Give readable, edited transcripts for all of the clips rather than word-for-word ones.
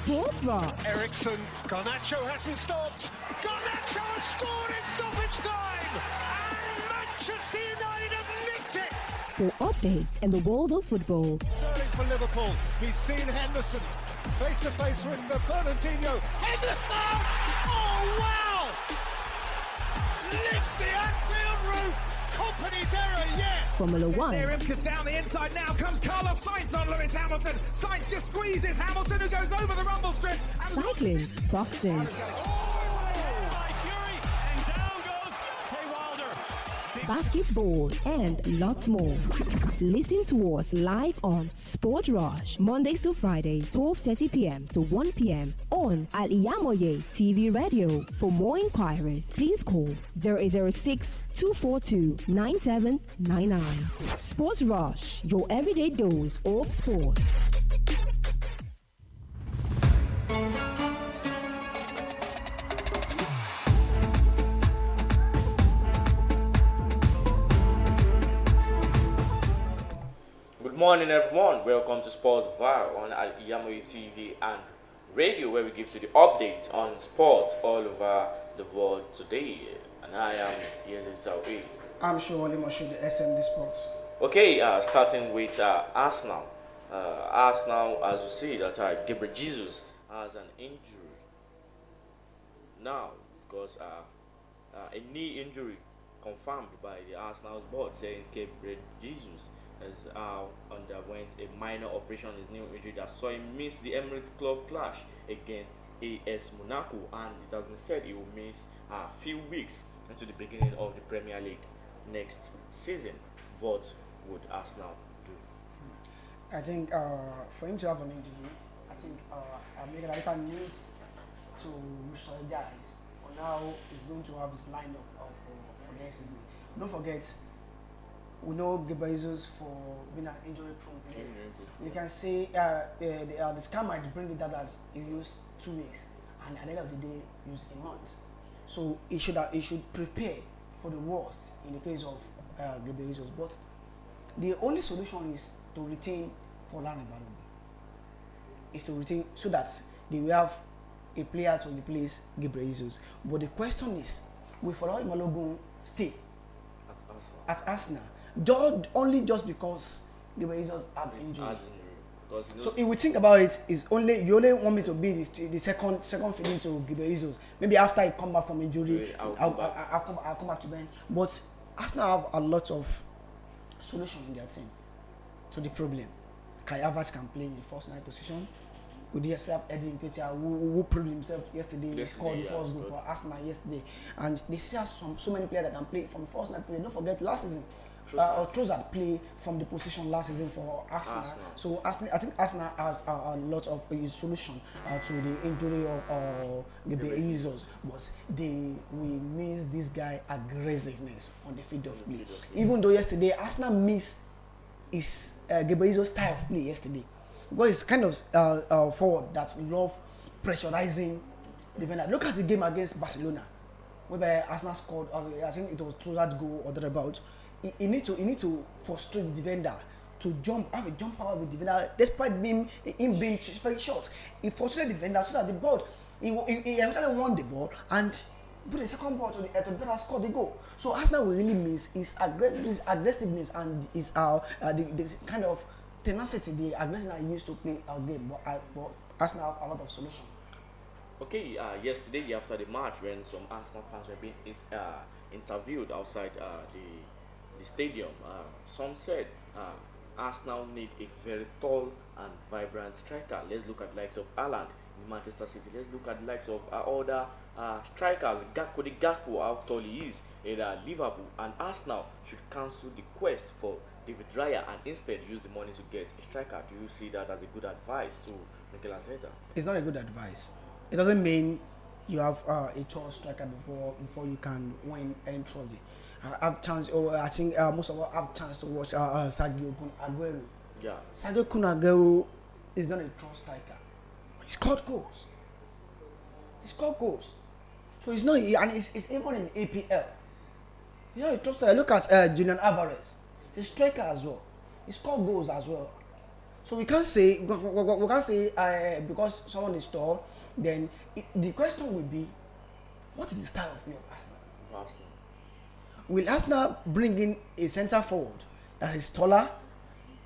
Sports Rock. Ericsson, Garnacho hasn't stopped. Garnacho has scored in stoppage time. And Manchester United have nicked it. For updates in the world of football. Sterling for Liverpool. He's seen Henderson face to face with Fernandinho. Henderson! Oh wow! Lift the Anfield roof. Company's error, yes. Formula One. Imka's down the inside now. Comes Carlos Sainz on Lewis Hamilton. Sainz just squeezes Hamilton, who goes over the rumble strip. Cycling, boxing, basketball, and lots more. Listen to us live on Sport Rush, Mondays to Fridays, 12:30 p.m. to 1 p.m. on Al-IyamoyeTv Radio. For more inquiries, please call 0806-242-9799. Sports Rush, your everyday dose of sports. Good morning, everyone. Welcome to Sportville on Al-IyamoyeTv and radio, where we give you the update on sports all over the world today. And I am YAZID TAOHEED. I'm sure Only Moshe, the SMD Sports. Okay, starting with Arsenal. Arsenal, as you see, that Gabriel Jesus has an injury now because a knee injury confirmed by the Arsenal's board, saying Gabriel Jesus has underwent a minor operation on his knee injury that saw him miss the Emirates Club clash against AS Monaco, and it has been said he will miss a few weeks into the beginning of the Premier League next season. What would Arsenal do? I think for him to have an injury, I think Miguel Arteta needs to strategize on how he's going to have his lineup for next season. Don't forget, we know Gabriel Jesus for being an injury-prone player. You can say the scan might bring it that he used 2 weeks, and at the end of the day, use a month. So he should prepare for the worst in the case of Gabriel Jesus. But the only solution is to retain Forlan Balogun. Is to retain so that they will have a player to replace Gabriel Jesus. But the question is, will Forlan Balogun stay at Arsenal? Only just because Gabriel Jesus had injury. So if we think about it, you only want me to be the second feeding to Gabriel Jesus. Maybe after I come back from injury, I'll come back to Ben. But Arsenal have a lot of solution in their team to the problem. Kai Havertz can play in the first 9 position. We just have Eddie Nketiah who proved himself yesterday. He scored the first goal for Arsenal yesterday, and they still have so many players that can play from the first 9 players. Don't forget last season. Trossard played from the position last season for Arsenal. So I think Arsenal has a lot of solution to the injury of Gabriel Jesus, but they will miss this guy aggressiveness on the field of play. Even though yesterday Arsenal missed his Gabriel Jesus style of play yesterday, because it's kind of forward that love pressurizing defender. Look at the game against Barcelona, whereby Arsenal scored. I think it was Trossard goal or thereabout. He need to frustrate the defender to have a jump power with the defender, despite him being very short. He frustrated the defender so that the ball, he eventually won the ball and put the second ball to the defender, score the goal. So Arsenal will really miss his aggressiveness and his the kind of tenacity, the aggression he used to play our game. But Arsenal have a lot of solution. Okay, yesterday after the match, when some Arsenal fans were being interviewed outside the stadium, some said Arsenal need a very tall and vibrant striker. Let's look at the likes of Haaland in Manchester City. Let's look at the likes of other strikers. Gakpo, how tall he is in Liverpool, and Arsenal should cancel the quest for David Raya and instead use the money to get a striker. Do you see that as a good advice to Mikel Arteta? It's not a good advice. It doesn't mean you have a tall striker before you can win any trophy. I think most of us have chance to watch Sergio Kun Aguero. Yeah. Sergio Kun Aguero is not a tall striker. He scored goals. So it's not, and it's even in APL. You know, a tall striker. Look at Julian Alvarez. He's a striker as well. He scored goals as well. So we can't say because someone is tall, then the question will be, what is the style of play of Arsenal? Will Arsenal bring in a centre forward that is taller,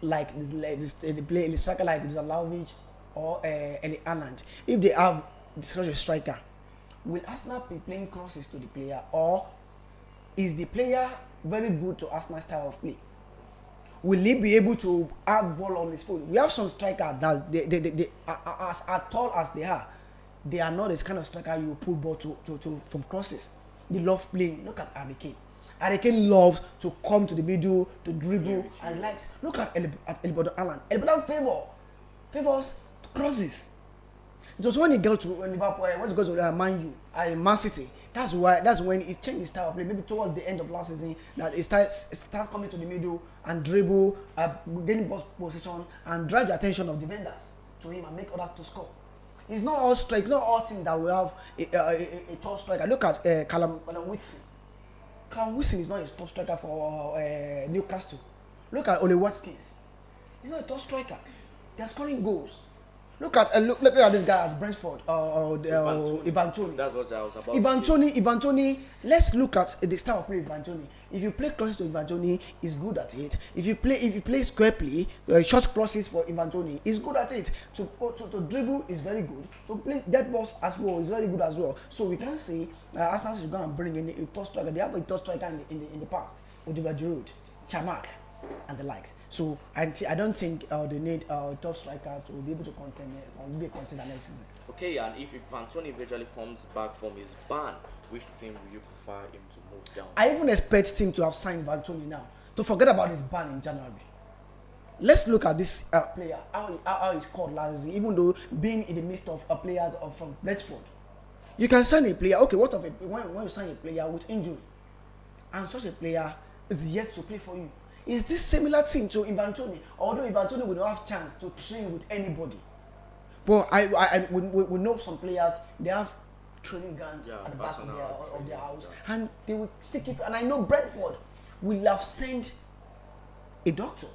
like the striker like Zalawich or Eli Haaland? If they have such a striker, will Arsenal be playing crosses to the player, or is the player very good to Arsenal style of play? Will he be able to have ball on his foot? We have some strikers that they are as tall as they are not this kind of striker you pull ball to from crosses. They love playing. Look at Harry Kane. Harry Kane loves to come to the middle, to dribble, and likes. Look at Haaland. Favors crosses. It was when he got to Liverpool, when he got to Man City. That's when he changed his style of play. Maybe towards the end of last season, that he start coming to the middle and dribble, gaining ball position, and drive the attention of defenders to him and make others to score. It's not all strike, not all teams that will have a top striker. Look at Callum Wilson. Callum Wilson is not a top striker for Newcastle. Look at Ole Watkins. He's not a top striker. They are scoring goals. Look at this guy as Brentford Ivan Toney. That's what I was about Ivan Toney. Let's look at the style of play of Ivan Toney. If you play crosses to Ivan Toney, he's good at it. If you play square play, short crosses for Ivan Toney, he's good at it. To dribble is very good. To play dead balls as well is very good as well. So we can say Arsenal should go and bring in a top striker. They have a top striker in the past, Oliver Giroud, Chamak, and the likes. So I don't think they need a top striker to be able to contend or be a contender next season. Okay, and if Ivan Toney eventually comes back from his ban, which team will you prefer him to move down? I even expect him to have signed Ivan Toney now, to forget about his ban in January. Let's look at this player, how he scored last season, even though being in the midst of players from Brentford. You can sign a player, okay, what of it when you sign a player with injury, and such a player is yet to play for you? Is this similar thing to Ivan Toney? Although Ivan Toney will not have chance to train with anybody. But we know some players, they have training ground at the back of their house. Yeah. And they will stick it. And I know Brentford will have sent a doctor,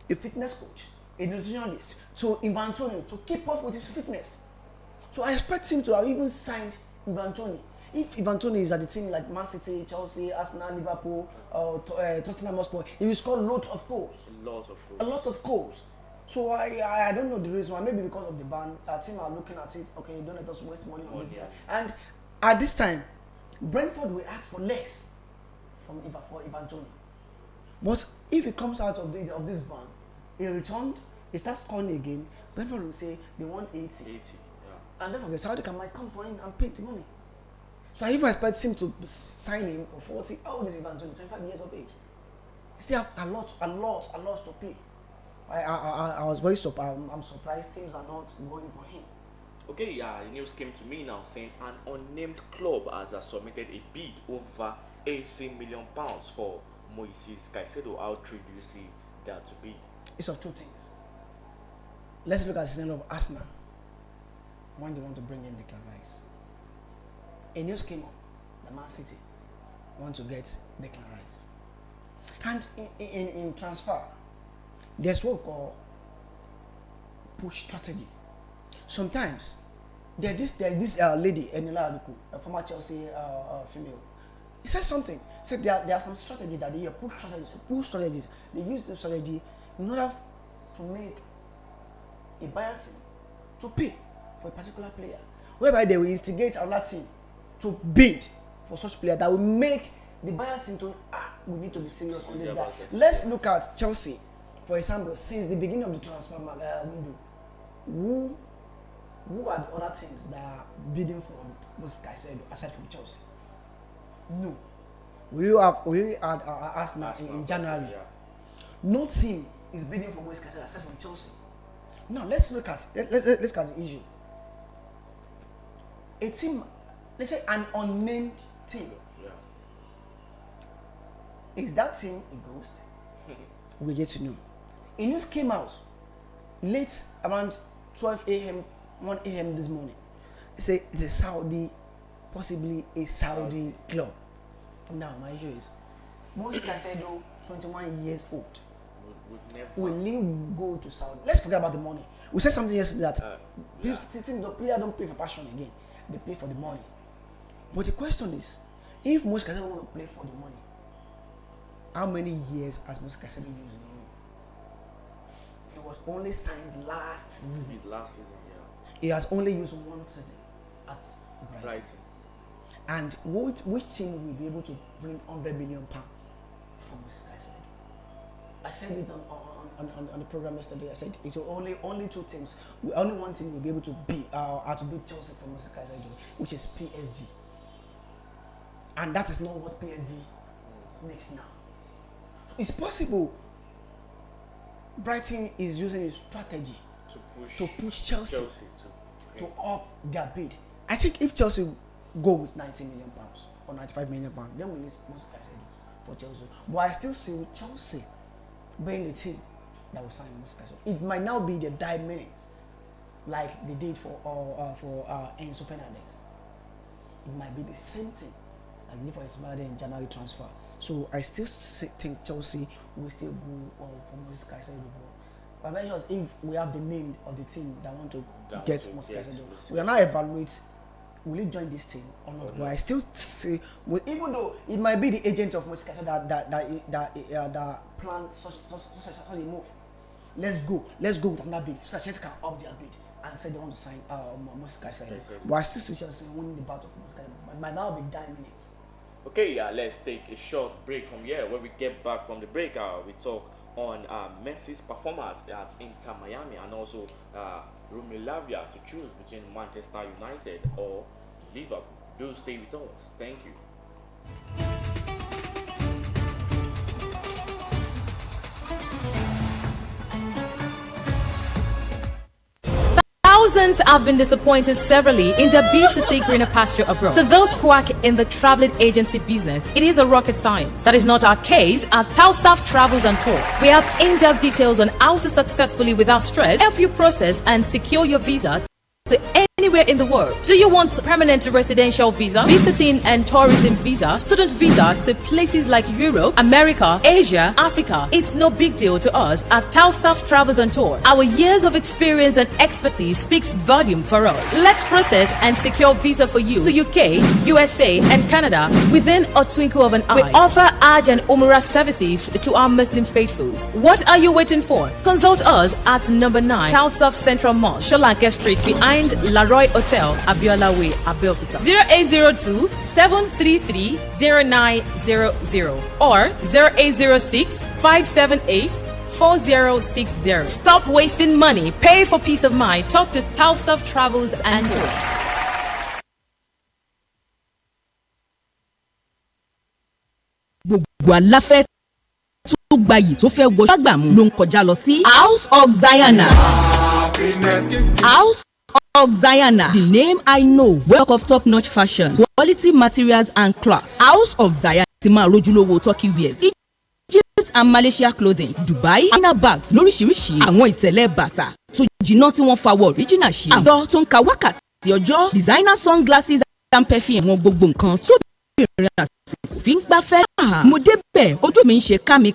a fitness coach, a nutritionist to Ivan Toney to keep up with his fitness. So I expect him to have even signed Ivan Toney. If Ivan Toney is at the team like Man City, Chelsea, Arsenal, Liverpool, or Tottenham Hotspur, he will score lots of goals. A lot of goals. So I don't know the reason why. Maybe because of the ban, our team are looking at it. Okay, don't let us waste money on this guy. And at this time, Brentford will ask for less for Ivan Toney. But if he comes out of this ban, he returned, he starts scoring again. Brentford will say they want 80. And then forget Saudi might come for him and pay the money. So I even expect him to sign him for 40. How old is Ivan Toney? 25 years of age. He still have a lot to play. I was very surprised. I'm surprised teams are not going for him. Okay, news came to me now saying an unnamed club has submitted a bid over £18 million for Moises Caicedo. How true do you see that to be? It's of two things. Let's look at the scenario of Arsenal when they want to bring in Declan Rice. A news came up that Man City want to get Declan Rice. And in transfer, there's what we call push strategy. Sometimes there's this lady, Enila Aluku, a former Chelsea female. He said something. He said there are some strategies that they use, push strategies. They use the strategy in order to make a buyer team to pay for a particular player, whereby they will instigate another team to bid for such player that will make the buyer team to we need to be serious on this guy. Let's look at Chelsea, for example. Since the beginning of the transfer window, who are the other teams that are bidding for this guy aside from Chelsea? No. We had Arsenal in January. Yeah. No team is bidding for West Castle aside from Chelsea. Now let's look at let's look at the issue. A team, let's say an unnamed team. Yeah. Is that team a ghost? We get to know. A news came out late around 12 a.m., 1 a.m. this morning. They say it's a Saudi, possibly a Saudi club. Now my issue is, Moises Caicedo, 21 years old. will he go to Saudi? Let's forget about the money. We said something yesterday that players don't play for passion again. They play for the money. But the question is, if Moses Caicedo want to play for the money, how many years has Moses Caicedo used in Europe? He was only signed last season. He has only used one season at Brighton. And which team will be able to bring £100 million from Moses Caicedo? I said it on the program yesterday. I said it's only two teams. Only one team will be able to beat Chelsea for Moses Caicedo, which is PSG. And that is not what PSG makes now. So it's possible Brighton is using a strategy to push Chelsea to up their bid. I think if Chelsea go with £90 million or £95 million, then we need Moses Caicedo for Chelsea. But I still see Chelsea being the team that will sign Moses Caicedo. It might now be the die minutes like they did for Enzo Fernandez. It might be the same thing like they did for Enzo Fernandez in January transfer. So I still think Chelsea will still go for Moses Caicedo. But I'm not sure if we have the name of the team that want to get Moses Caicedo. We are now evaluate will he join this team or not. But I still say, well, even though it might be the agent of Messi that planned such a move, let's go with another bid so that Chelsea can up their bid and say they want to sign Messi. But I still see Chelsea winning the battle for Messi. But might now be 9 minutes. Okay, let's take a short break from here. When we get back from the break, we talk on Messi's performance at Inter Miami and also Romeo Lavia to choose between Manchester United or Liverpool. Do stay with us. Thank you. Thousands have been disappointed severally in their bid to seek greener pasture abroad. To those quack in the traveling agency business, it is a rocket science. That is not our case at TAOHEED Travels and Tour. We have in-depth details on how to successfully, without stress, help you process and secure your visa to anywhere in the world. Do you want permanent residential visa, visiting and tourism visa, student visa to places like Europe, America, Asia, Africa? It's no big deal to us at TAOHEED Travels and Tour. Our years of experience and expertise speaks volume for us. Let's process and secure visa for you to UK, USA and Canada within a twinkle of an eye. We offer Hajj and Umrah services to our Muslim faithfuls. What are you waiting for? Consult us at number 9 TAOHEED Central Mall, Sholanke Street behind Laroy Hotel, Abiola Way, Abeokuta. 0802 733 0900 or 0806 578 4060. Stop wasting money. Pay for peace of mind. Talk to TAOHEED Travels and Tour. Gbogbo aláfẹ́ tó gbayì tó fẹ́ wọ ṣàgbàmù ló ń kọjá lọ sí House of Zion. House of Zion, the name I know. Work of top-notch fashion, quality materials and class. House of Zion ti máa rojúlówó Turkey wears, Egypt and Malaysia clothing, Dubai, China bags lóríṣiríṣi, àwọn ìtẹ̀lẹ̀ bàtà tó jiná tí wọ́n fawọ́ original ṣe. Àjọ tó ń ka wákàtí ọjọ́, designer sunglasses and perfume, àwọn gbogbo nǹkan tó bẹ̀rẹ̀ àsìkò fi ń gbafẹ́. Mo débẹ̀ ojú mi ń ṣe kámi,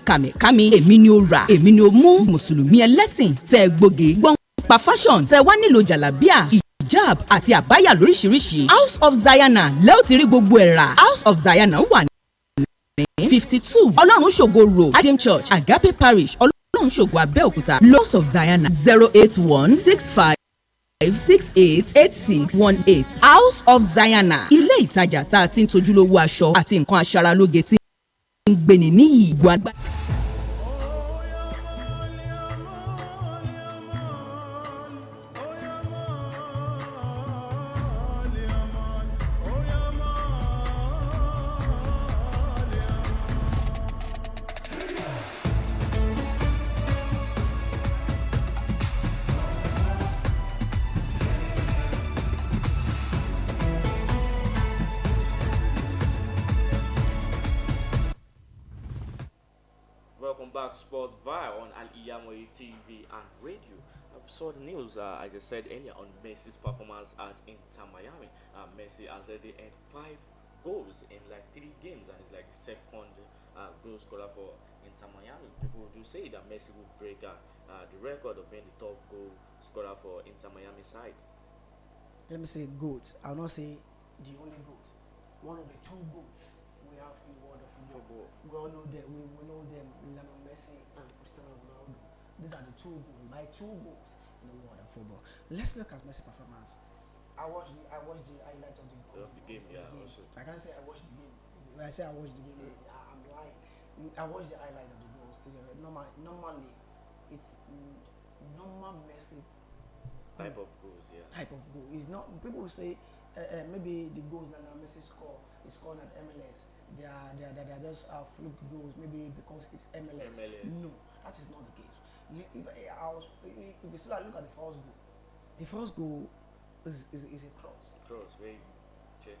èmi ni ó rà, èmi ni ó mú. Mùsùlùmí ẹlẹ́sìn tẹ́ gbòógì gbọ́n pa fashion tẹ́ wá nílò jàlábíà, hijab àti àbáyà lóríṣiríṣi. House of Zion lẹ́ò ti rí gbogbo ẹ̀ rà. House of Zion wà ní 52 Ọlọ́run ṣògo road, Adam Church, Agape Parish, Ọlọ́run ṣògo Abẹ́òkúta. House of Zion 081 65 688618. House of Zion, ilé ìtajà tá a ti ń tojúlówó aṣọ àti nǹkan aṣaralóge tí ń gbéni ní ìgbà àgbà. Welcome back to Sportville on Al-IyamoyeTv and radio. I saw the news, I just said earlier, on Messi's performance at Inter Miami. Messi has already had 5 goals in like 3 games and is like second goal scorer for Inter Miami. People do say that Messi will break the record of being the top goal scorer for Inter Miami side. Let me say GOAT. I'll not say the only GOAT. One of the two GOATs we have in the world of football. We all know them. We know them. Lionel Messi and Cristiano Ronaldo. These are the two GOATs. My two GOATs in the world of football. Let's look at Messi performance. I watched the highlight of the game. Also. I can't say I watched the game. When I say I watched the game, I'm lying. I watched the highlight of the goals. Normally, it's normal Messi type of goals, yeah. Type of goal. It's not. People will say maybe the goals that Messi is scored at MLS. They are just fluke goals. Maybe because it's MLS. No, that is not the case. If you still look at the first goal is a cross.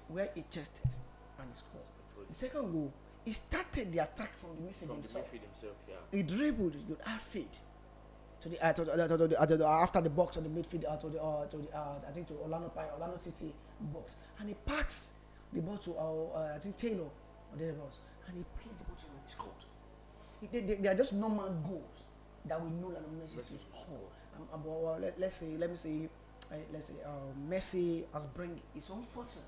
Where he chested it and he scored. The second goal, he started the attack from the midfield himself. Yeah. He dribbled, he could feed to the after the box on the midfield I think to Orlando City box, and he packs the ball to I think Taylor or thereabouts, and he played the ball to him and he scored. They are just normal goals that we know that Messi to score. Let me say Messi has bring his own fortune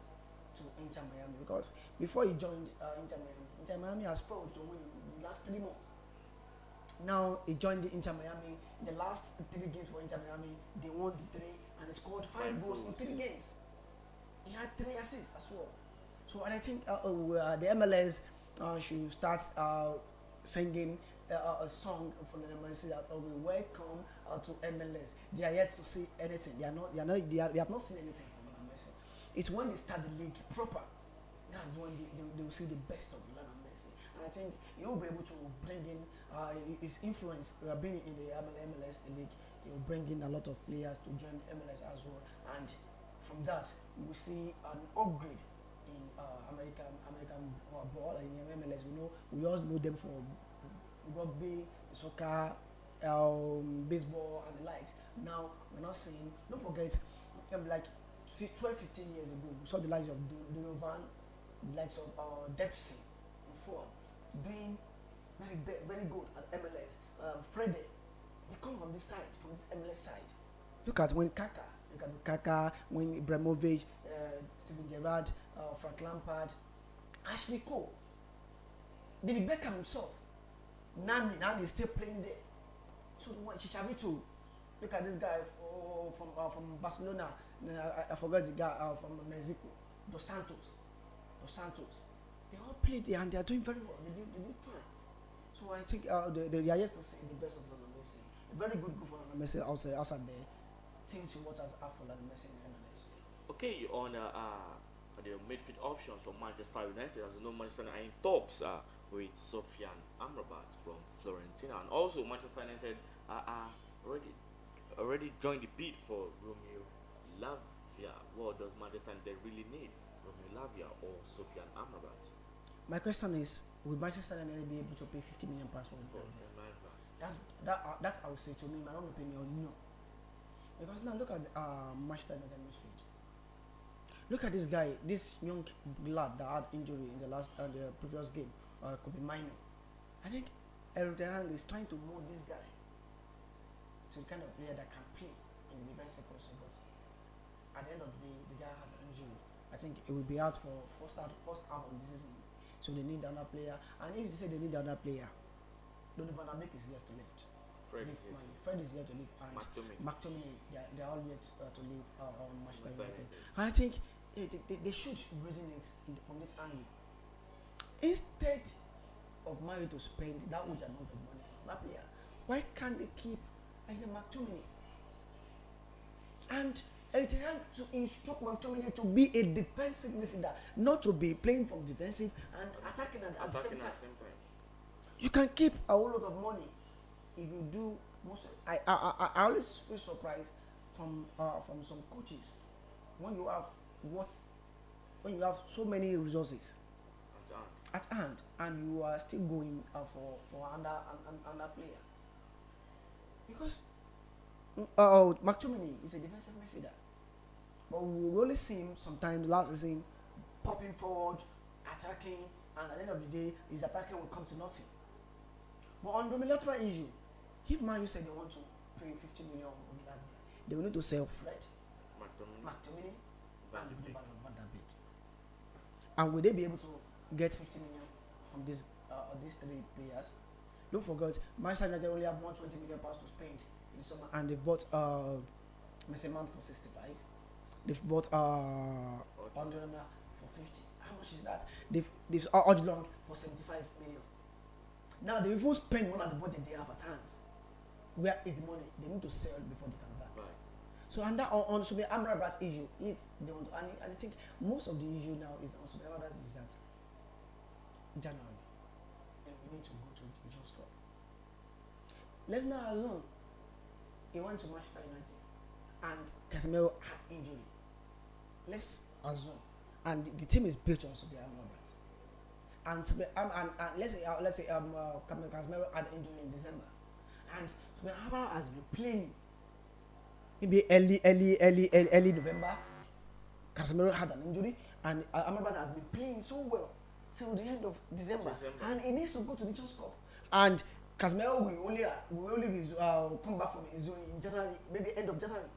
to Inter Miami, because before he joined Inter Miami has failed to win the last 3 months. Now he joined the Inter Miami. The last 3 games for Inter Miami, they won the 3 and he scored 5 goals in 3 games. He had 3 assists as well. So, and I think the MLS should start singing a song for the Messi that we welcome to MLS. They are yet to see anything. They have not seen anything from Messi. It's when they start the league proper. That's when they will see the best of Lionel Messi. And I think he will be able to bring in his influence being in the MLS league. He will bring in a lot of players to join MLS as well. And from that, we will see an upgrade in American ball and in MLS. We all know them for rugby, soccer, baseball, and the likes. Now we're not seeing. Don't forget, like 12-15 years ago, we saw the likes of Donovan, the likes of Dempsey, doing very good at MLS. Freddie, they come from this side, from this MLS side. Look at Kaka, when Ibrahimovic, Steven Gerrard, Frank Lampard, Ashley Cole, David Beckham himself, Nani is still playing there. So what Chicharito, look at this guy from Barcelona. I forgot the guy from Mexico, Dos Santos. They all played there and they are doing very well. They did fine. So I think they are yet to see the best of Lionel Messi. A very good for Lionel Messi outside there. Things what has for Lionel Messi in MLS. Okay, on the midfield options for Manchester United, as you know, Manchester United in talks with Sofyan Amrabat from Fiorentina, and also Manchester United already joined the bid for Romeo Lavia. What does Manchester United really need, Romeo Lavia or Sofyan Amrabat? My question is, will Manchester United be able to pay 50 million pounds for him? That I would say, to me, my own opinion, no. Because now look at Manchester United midfield. Look at this guy, this young lad that had injury in the previous game, could be minor. I think Eric Ten Hag is trying to mold this guy to the kind of player that can play in the defensive position. But at the end of the day, the guy has an injury. I think it will be out for first half of the season. So they need another player. And if they say they need another player, Donovan Van is yet to leave. Fred is yet to leave. And McTominay, they are all yet to leave on Manchester United. And I think they should resonate from this angle. Instead of Mario to spend that much amount of money on that player, why can't they keep either McTominay? And to instruct McTominay to be a defensive midfielder, not to be playing from defensive and attacking at the same time. You can keep a whole lot of money if you do most. I always feel surprised from some coaches when you have so many resources at hand and you are still going for another player, because McTominay is a defensive midfielder, but we only see him sometimes last season popping forward, attacking, and at the end of the day, his attacking will come to nothing. But on the Milatva issue, if Man U said they want to pay 50 million on Milan, they will need to sell Fred, McTominay, and Van der Beek. And will they be able to get 50 million from these three players? Don't forget, Manchester United only have 120 million pounds to spend in the summer, and they've bought Messi for 65. They've bought Ondona for 50. How much is that? They've Odilon for 75 million. Now they even spend more than the budget they have at hand. Where is the money? They need to sell before they can buy. Right. So and that on Subir Amrabat issue, if they want to, and I think most of the issue now is on Subir Amrabat is that January, and we need to go to the Champions Cup. Let's not assume he went to Manchester United and Casemiro had injury. Let's assume, and the team is built on Subir Amrabat. And let's say Casemiro had injury in December, and Subir Amrabat has been playing. Maybe early November, Casemiro had an injury, and Amrabat has been playing so well till the end of December. And he needs to go to the Champions Cup. And Casemiro will only come back from his zone in January, maybe end of January.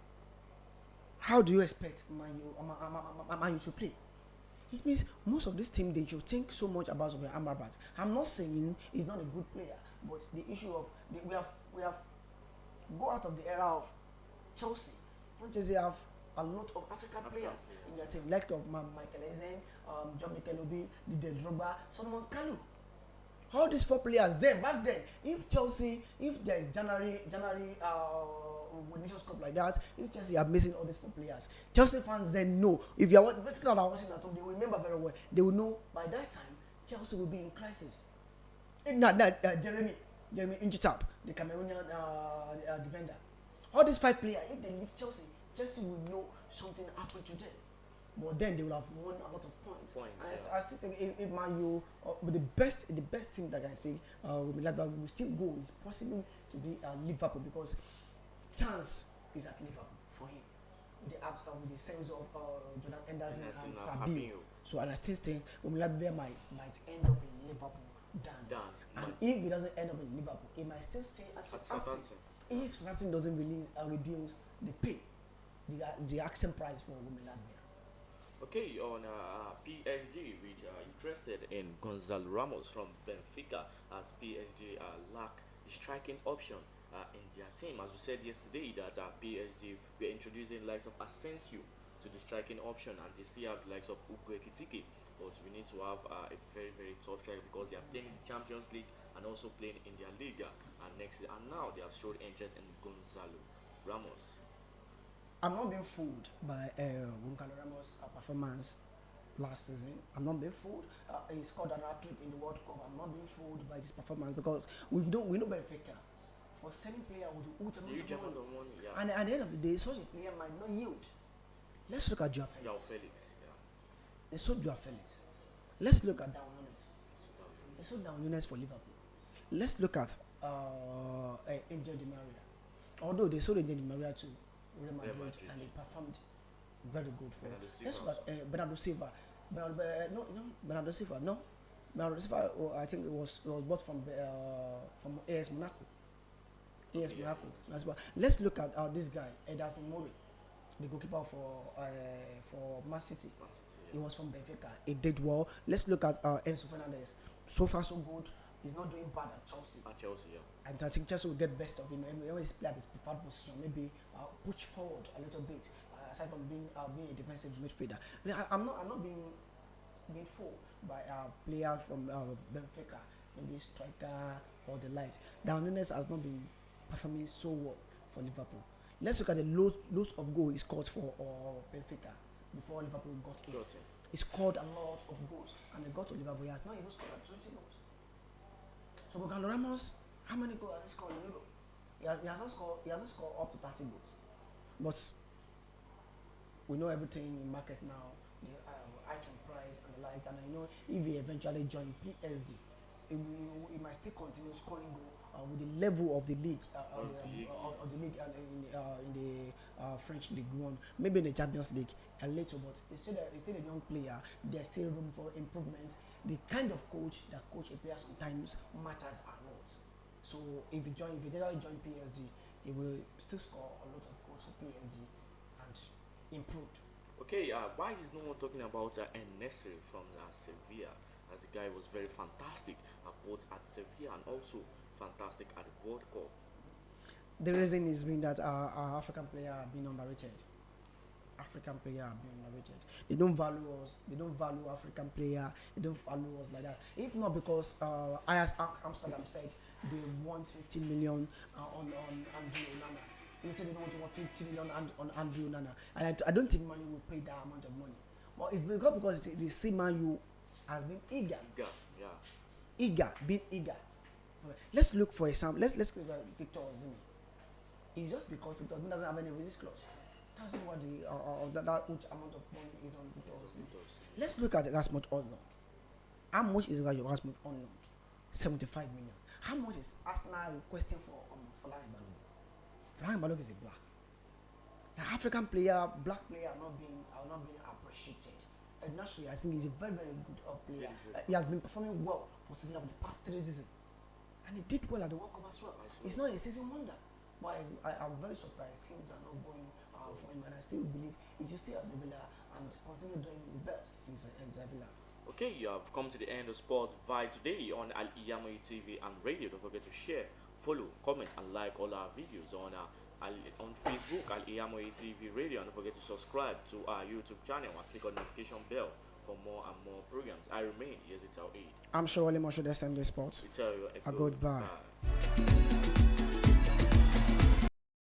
How do you expect Man U to play? It means most of this team, they should think so much about Amrabat. I'm not saying he's not a good player, but the issue of we have go out of the era of Chelsea. Chelsea have a lot of African players in their team, like of Michael Essien, John Mikel-Obi, Didier Drogba, Solomon Kalou. All these 4 players then, back then, if there is January Nations Cup like that, if Chelsea are missing all these 4 players, Chelsea fans then know, if you are watching at home, they will remember very well. They will know by that time, Chelsea will be in crisis. Jeremy Inchitap, the Cameroonian defender. All these 5 players, if they leave Chelsea, Chelsea will know something happened to them. But then they will have won a lot of points. I still think if Man U, but the best thing that I can say, we will still go. It's possible to be Liverpool because chance is at Liverpool for him. With the sense of Jordan Henderson and Fabinho. So and I still think Liverpool might end up in Liverpool done. And if it doesn't end up in Liverpool, it might still stay at Southampton. If Southampton doesn't reduce the pay, the asking price for Latvia. Okay, on PSG, which are interested in Gonzalo Ramos from Benfica, as PSG lack the striking option in their team. As we said yesterday, that PSG we are introducing likes of Asensio to the striking option, and they still have the likes of Ugo Ekitike. But we need to have a very, very tough striker because they are playing in the Champions League and also playing in their Liga next year. And now they have showed interest in Gonzalo Ramos. I'm not being fooled by Gonzalo Ramos' performance last season. I'm not being fooled. He scored an hat-trick in the World Cup. I'm not being fooled by his performance because we know Benfica for selling player with huge amount of money. Yeah. And at the end of the day, such a player might not yield. Let's look at Joao Felix. They sold Joao Felix. Let's look at Darwin Núñez. They sold Darwin Núñez for Liverpool. Let's look at Angel Di Maria. Although they sold Angel Di Maria to Real Madrid and they performed very good for him. Let's look at Bernardo Silva. Bernardo Silva, I think it was bought from AS Monaco. Monaco. Let's look at this guy, Ederson Mori, the goalkeeper for Man City. He was from Benfica. He did well. Let's look at Enzo Fernandez. So far, so good. He's not doing bad at Chelsea. And I think Chelsea will get best of him. When he's played at his preferred position, maybe push forward a little bit. Aside from being a defensive midfielder, I'm not being fooled by a player from Benfica, maybe striker or the likes. Darwin Núñez has not been performing so well for Liverpool. Let's look at the loads of goals he scored for Benfica before Liverpool got in. He scored a lot of goals, and he got to Liverpool. He has not even scored 20 goals. So Gonzalo Ramos, how many goals has he scored in Europe? He has not scored up to 30 goals. But we know everything in markets now, the icon price and the like. And I know if he eventually joins PSG, he might still continue scoring goals with the level of the league, of the league in the French League One, maybe in the Champions League a little, but he's still a young player. There's still room for improvements. The kind of coach that coach a player sometimes matters a lot. So if he join PSG, he will still score a lot of goals for PSG and improved. Okay, why is no one talking about Nesri from Sevilla? As the guy was very fantastic both at Sevilla and also fantastic at the World Cup. The reason is being that our African player have been underrated. They don't value us. They don't value African player. They don't value us like that. If not because Ajax Amsterdam said they want 50 million on Andrew Onana. They said they don't want 50 million on Andrew Onana, and I don't think Man U will pay that amount of money. But it's because they see Man U has been eager. Let's look for example. Let's look at Victor Osimhen. It's just because Victor Osimhen doesn't have any release clause. That's what that huge amount of money is on Victor Osimhen. Let's look at Rasmus Højlund. How much is Rasmus Højlund? 75 million. How much is Arsenal requesting for Folarin Balogun? Folarin Balogun is a black. An African player, black player are not being appreciated. And naturally, I think he's a very, very good player. He has been performing well for Sevilla for the past 3 seasons. And he did well at the World Cup as well. It's not a season wonder. But I'm very surprised things are not going for him, and I still believe he just stay at Sevilla and continue doing his best in Sevilla. Okay, you have come to the end of Sport Vibe today on Al-IyamoyeTv and radio. Don't forget to share, follow, comment, and like all our videos on Facebook, Al-IyamoyeTV Radio, and don't forget to subscribe to our YouTube channel and click on the notification bell for more and more programs. I remain YAZID. I'm sure only more should extend this sport. We tell you a goodbye.